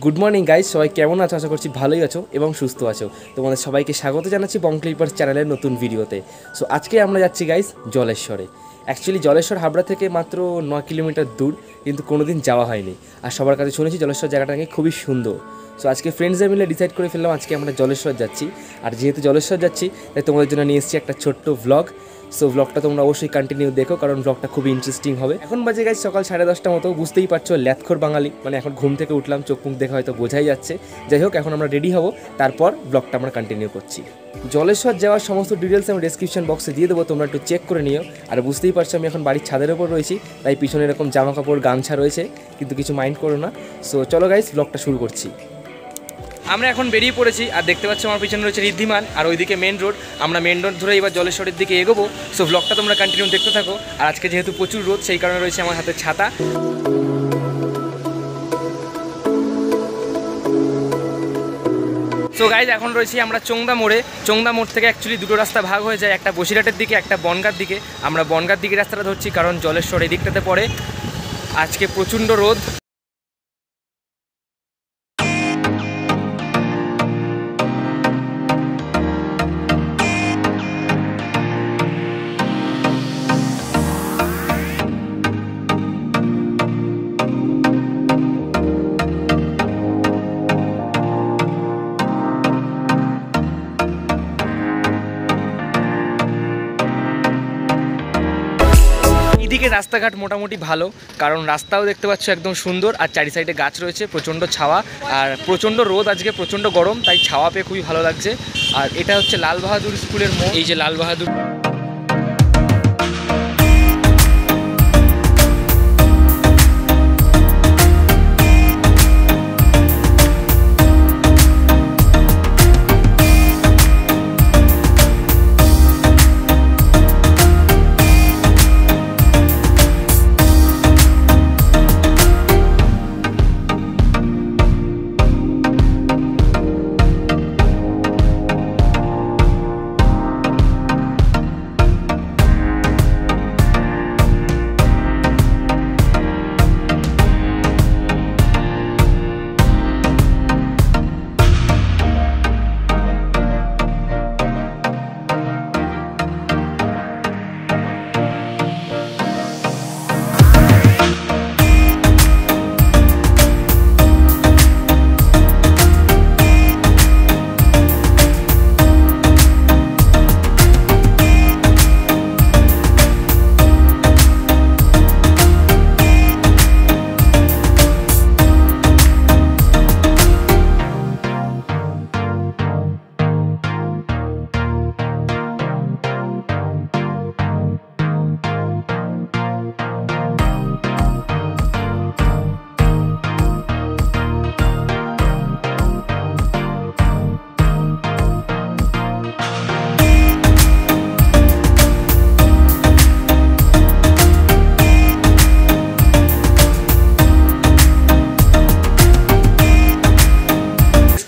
Good morning guys, সবাই কেমন আছো? আশা করছি ভালোই আছো এবং সুস্থ আছো। তোমাদের সবাইকে স্বাগত জানাচ্ছি বং ক্লিপার্স চ্যানেলের নতুন ভিডিওতে। সো আজকে আমরা যাচ্ছি গাইজ জলেশ্বরে। অ্যাকচুয়ালি জলেশ্বর হাবড়া থেকে মাত্র 9 কিলোমিটার দূর, কিন্তু কোনোদিন যাওয়া হয়নি। আর সবার কাছে শুনেছি জলেশ্বর জায়গাটা নাকি খুবই সুন্দর। সো আজকে ফ্রেন্ডসরা মিলে ডিসাইড করে ফেললাম আজকে আমরা জলেশ্বর যাচ্ছি। আর যেহেতু জলেশ্বর যাচ্ছি তাই তোমাদের জন্য নিয়ে এসেছি একটা ছোট্ট ভ্লগ। সো ভ্লগটা তোমরা অবশ্যই কন্টিনিউ দেখো, কারণ ভ্লগটা খুবই ইন্টারেস্টিং হবে। এখন বাজে গাইজ সকাল 10:30 মতো, বুঝতেই পারছো ল্যাথখোর বাঙালি, মানে এখন ঘুম থেকে উঠলাম, চোখ মুখ দেখে হয়তো বোঝাই যাচ্ছে। যাই হোক, এখন আমরা রেডি হব, তারপর ভ্লগটা আমরা কন্টিনিউ করছি। জলেশ্বর যাওয়ার সমস্ত ডিটেলস আমি ডেসক্রিপশন বক্সে দিয়ে দেবো, তোমরা একটু চেক করে নিও। আর বুঝতেই পারছো আমি এখন বাড়ির ছাদের ওপর রয়েছি, তাই পিছনে এরকম জামা কাপড় গামছা রয়েছে, কিন্তু কিছু মাইন্ড করো না। সো চলো গাইজ, ভ্লগটা শুরু করছি। আমরা এখন বেরিয়ে পড়েছি, আর দেখতে পাচ্ছ আমার পিছনে রয়েছে ঋদ্ধিমান, আর ওইদিকে মেন রোড। আমরা মেন রোড ধরে এবার জলেশ্বরের দিকে এগোবো। সো ভ্লগটা তোমরা কন্টিনিউ দেখতে থাকো। আর আজকে যেহেতু প্রচুর রোদ, সেই কারণে রয়েছে আমার হাতে ছাতা। সো গাইজ, এখন রয়েছি আমরা চোংদা মোড়ে। চোংদা মোড় থেকে অ্যাকচুয়ালি দুটো রাস্তা ভাগ হয়ে যায়, একটা বসিরহাটের দিকে, একটা বনগাঁর দিকে। আমরা বনগাঁর দিকে রাস্তাটা ধরছি, কারণ জলেশ্বর এই দিকটাতে পড়ে। আজকে প্রচণ্ড রোদ। এদিকে রাস্তাঘাট মোটামুটি ভালো, কারণ রাস্তাও দেখতে পাচ্ছ একদম সুন্দর, আর চারি সাইডে গাছ রয়েছে, প্রচণ্ড ছাওয়া। আর প্রচণ্ড রোদ, আজকে প্রচণ্ড গরম, তাই ছাওয়া পেয়ে খুবই ভালো লাগছে। আর এটা হচ্ছে লাল বাহাদুর স্কুলের মোড়। এই যে লাল বাহাদুর,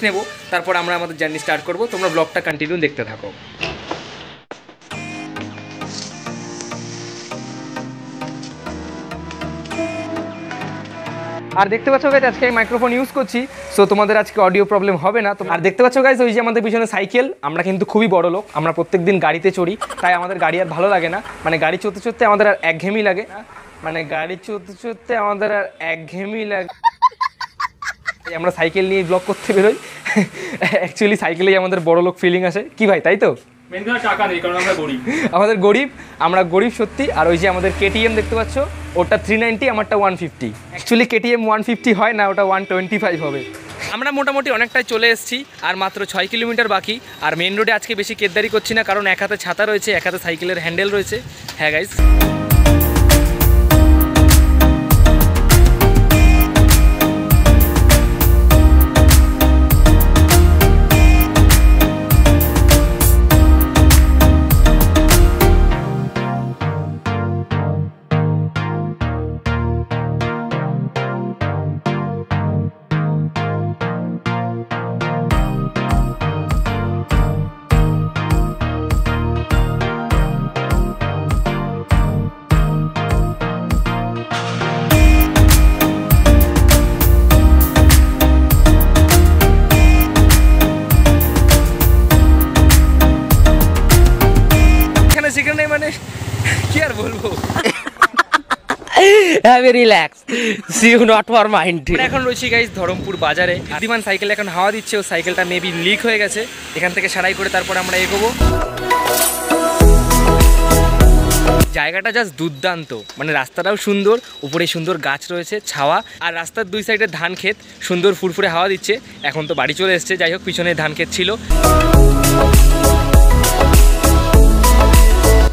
নেব, তারপর আমরা আমাদের জার্নি স্টার্ট করব। তোমরা ব্লগটা কন্টিনিউ দেখতে থাকো। আর দেখতে পাচ্ছ গাইজ, আজকে আমি মাইক্রোফোন ইউজ করছি, সো তোমাদের আজকে অডিও প্রবলেম হবে না। আর দেখতে পাচ্ছ গাইজ, ওই যে আমাদের পিছনে সাইকেল। আমরা কিন্তু খুবই বড় লোক, আমরা প্রত্যেকদিন গাড়িতে চড়ি, তাই আমাদের গাড়ি আর ভালো লাগে না। মানে গাড়ি চড়তে চড়তে আমাদের আর একঘেয়েমি লাগে, আমরা সাইকেল নিয়ে ব্লগ করতে বেরোই। অ্যাকচুয়ালি সাইকেলেই আমাদের বড় লোক ফিলিং আসে, কি ভাই, তাই তো? টাকা নেই, কারণ আমরা গরিব। আমরা গরিব সত্যি। আর ওই যে আমাদের কেটিএম দেখতে পাচ্ছ, ওটা 390, আমারটা 150। অ্যাকচুয়ালি কেটিএম 150 হয় না, ওটা 125 হবে। আমরা মোটামুটি অনেকটাই চলে এসেছি, আর মাত্র 6 কিলোমিটার বাকি। আর মেন রোডে আজকে বেশি কেদারি করছি না, কারণ এক হাতে ছাতা রয়েছে, এক হাতে সাইকেলের হ্যান্ডেল রয়েছে। হ্যাঁ guys, have a relax see you not for mind. এখন রয়েছি গাইস ধরমপুর বাজারে। ঋদ্ধিমান সাইকেল এখন হাওয়া দিচ্ছে, ও সাইকেলটা মেবি লিক হয়ে গেছে। এখান থেকে সারাই করে তারপর আমরা এগোবো। জায়গাটা জাস্ট দুর্দান্ত, মানে রাস্তাটাও সুন্দর, উপরে সুন্দর গাছ রয়েছে, ছাওয়া, আর রাস্তার দুই সাইডে ধান ক্ষেত, সুন্দর ফুরফুরে হাওয়া দিচ্ছে। এখন তো বাড়ি চলে এসছে, যাই হোক পিছনে ধান ক্ষেত ছিল।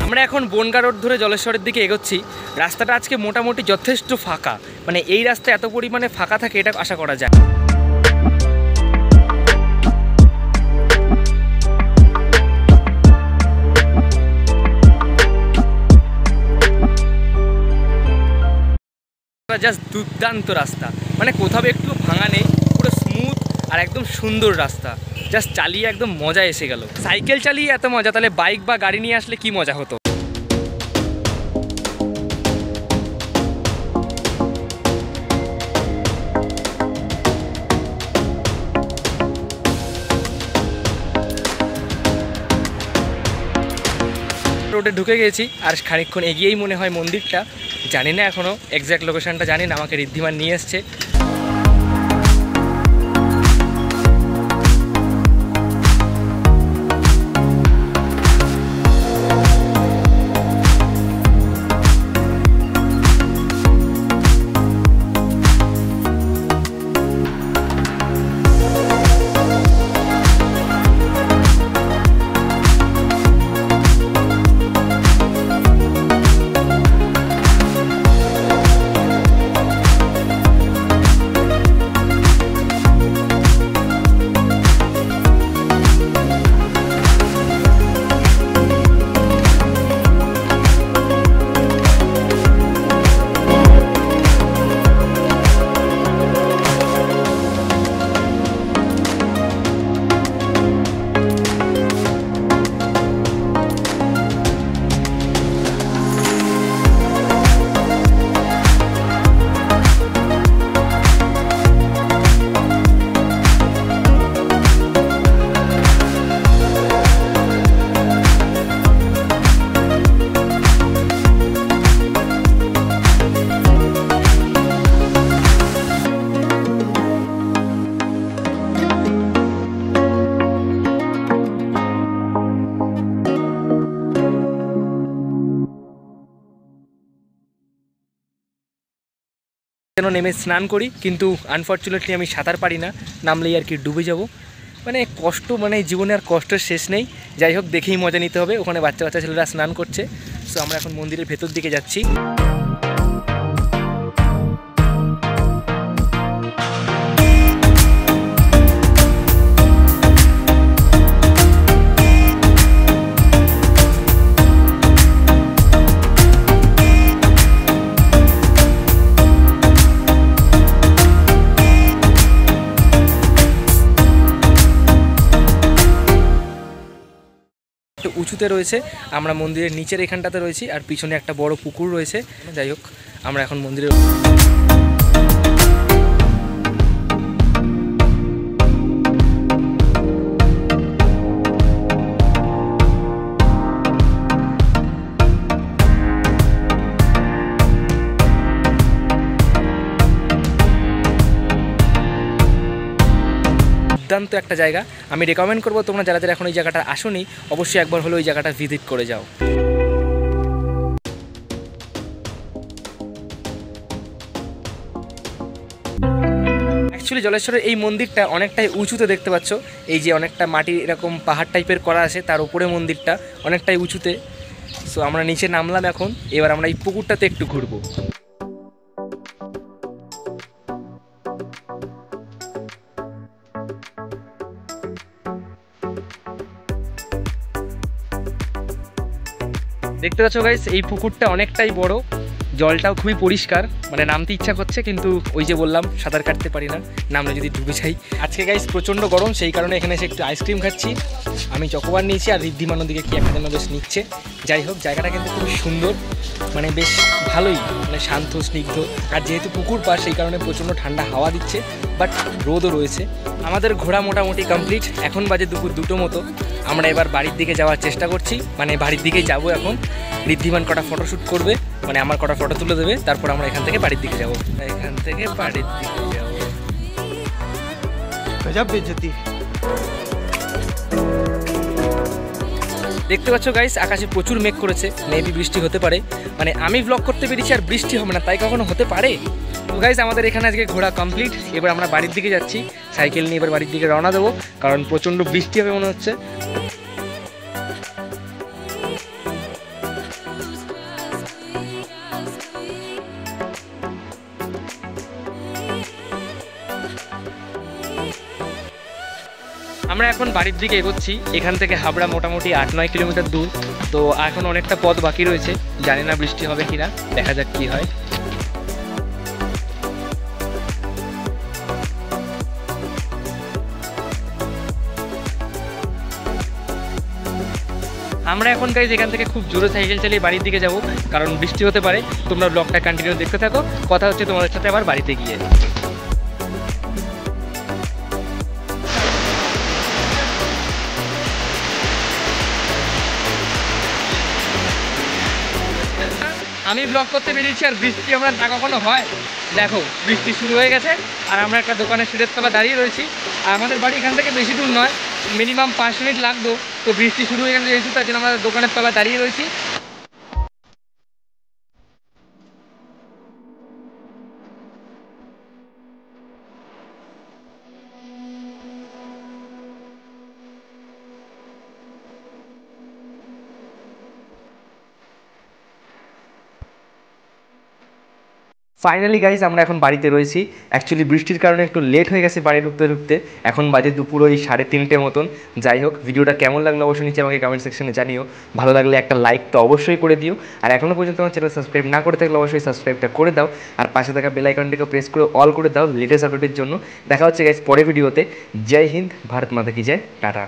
আমরা এখন বনগা রোড ধরে জলেশ্বরের দিকে এগোচ্ছি। রাস্তাটা আজকে মোটামুটি যথেষ্ট ফাঁকা, মানে এই রাস্তা এত পরিমাণে ফাঁকা থাকে এটা আশা করা যায়। জাস্ট দুর্দান্ত রাস্তা, মানে কোথাও একটু ভাঙা নেই, পুরো স্মুথ আর একদম সুন্দর রাস্তা। জাস্ট চালিয়ে একদম মজা এসে গেল। সাইকেল চালিয়ে এত মজা, তাহলে বাইক বা গাড়ি নিয়ে আসলে কি মজা হতো। রোডে ঢুকে গেছি, আর খানিকক্ষণ এগিয়েই মনে হয় মন্দিরটা। জানি না এখনও এক্স্যাক্ট লোকেশনটা জানি না, আমাকে ঋদ্ধিমান নিয়ে এসছে। যেন নেমে স্নান করি, কিন্তু আনফর্চুনেটলি আমি সাঁতার পারি না, নামলেই আর কি ডুবে যাব। মানে কষ্ট, মানে জীবনে আর কষ্টের শেষ নেই। যাই হোক দেখেই মজা নিতে হবে। ওখানে বাচ্চা বাচ্চা ছেলেরা স্নান করছে, সো আমরা এখন মন্দিরের ভেতর দিকে যাচ্ছি। উঁচুতে রয়েছে, আমরা মন্দিরের নিচের এখানটাতে রয়েছি, আর পিছনে একটা বড় পুকুর রয়েছে। যাই হোক আমরা এখন মন্দিরের দুর্দান্ত একটা জায়গা। আমি রেকমেন্ড করবো তোমরা যারা যারা এখন ওই জায়গাটা আসোনি, অবশ্যই একবার হলে ওই জায়গাটা ভিজিট করে যাও। অ্যাকচুয়ালি জলেশ্বরের এই মন্দিরটা অনেকটাই উঁচুতে দেখতে পাচ্ছ। এই যে অনেকটা মাটি এরকম পাহাড় টাইপের করা আছে, তার উপরে মন্দিরটা অনেকটাই উঁচুতে। সো আমরা নিচে নামলাম এখন, এবার আমরা এই পুকুরটাতে একটু ঘুরবো। দেখতে পাচ্ছ গাইস, এই পুকুরটা অনেকটাই বড়, জলটাও খুবই পরিষ্কার, মানে নামতে ইচ্ছা করছে, কিন্তু ওই যে বললাম সাঁতার কাটতে পারি না, নামলে যদি ডুবে যাই। আজকে গাইস প্রচণ্ড গরম, সেই কারণে এখানে এসে একটু আইসক্রিম খাচ্ছি। আমি চকোবার নিয়েছি, আর ঋদ্ধিমানের দিকে কি একটা যেন বেশ নিচ্ছে। যাই হোক জায়গাটা কিন্তু খুব সুন্দর, মানে বেশ ভালোই, মানে শান্ত স্নিগ্ধ। আর যেহেতু পুকুর পাশ, সেই কারণে প্রচণ্ড ঠান্ডা হাওয়া দিচ্ছে, বাট রোদও রয়েছে। আমাদের ঘোরা মোটামুটি কমপ্লিট, এখন বাজে দুপুর 2টো মতো। আমরা এবার বাড়ির দিকে যাওয়ার চেষ্টা করছি, মানে বাড়ির দিকেই যাবো এখন। ঋদ্ধিমান কটা ফটোশ্যুট করবে, মানে আমার কটা ফটো তুলে দেবে, তারপর আমরা এখান থেকে বাড়ির দিকে যাব। এখান থেকে বাড়ির দিকে যাব। गजब बेइज्जती। দেখতে পাচ্ছ গাইস, আকাশে প্রচুর মেঘ করেছে, মেবি বৃষ্টি হতে পারে। মানে আমি ব্লগ করতে পেরেছি আর বৃষ্টি হবে না, তাই কখনো হতে পারে? তো গাইস আমাদের এখানে আজকে ঘোরা কমপ্লিট। এবার আমরা বাড়ির দিকে যাচ্ছি, সাইকেল নিয়ে এবার বাড়ির দিকে রওনা দেবো, কারণ প্রচণ্ড বৃষ্টি হবে মনে হচ্ছে। আমরা এখন বাড়ির দিকে এগোচ্ছি। এখান থেকে হাবড়া মোটামুটি 8-9 কিলোমিটার দূর। তো এখন অনেকটা পথ বাকি রয়েছে, জানি না বৃষ্টি হবে কিনা, দেখা যাক কি হয়। আমরা এখন গাইজ এখান থেকে খুব জোরে সাইকেল চালিয়ে বাড়ির দিকে যাব, কারণ বৃষ্টি হতে পারে। তোমরা ব্লগটা কন্টিনিউ দেখতে থাকো, কথা হচ্ছে তোমাদের সাথে আবার বাড়িতে গিয়ে। আমি ব্লগ করতে বেরিয়েছি আর বৃষ্টি আমরা না কখনো হয়। দেখো বৃষ্টি শুরু হয়ে গেছে আর আমরা একটা দোকানের সিটের তলা দাঁড়িয়ে রয়েছি। আর আমাদের বাড়ি এখান থেকে বেশি দূর নয়, মিনিমাম 5 মিনিট লাগতো। তো বৃষ্টি শুরু হয়ে গেছে যেহেতু, তার জন্য আমরা দোকানের তলা দাঁড়িয়ে রয়েছি। ফাইনালি গাইজ আমরা এখন বাড়িতে রয়েছি। অ্যাকচুয়ালি বৃষ্টির কারণে একটু লেট হয়ে গেছে বাড়ি ঢুকতে। এখন বাজে দুপুর ওই 3:30 মতন। যাই হোক, ভিডিওটা কেমন লাগলো অবশ্যই নিচে আমাকে কমেন্ট সেকশনে জানিও। ভালো লাগলে একটা লাইক তো অবশ্যই করে দিও। আর এখনও পর্যন্ত আমার চ্যানেল সাবস্ক্রাইব না করে থাকলে অবশ্যই সাবস্ক্রাইবটা করে দাও। আর পাশে থাকা বেল আইকনটিকে প্রেস করে অল করে দাও লেটেস্ট আপডেটের জন্য। দেখা হচ্ছে গাইজ পরের ভিডিওতে। জয় হিন্দ, ভারত মাতা কি জয়, টাটা।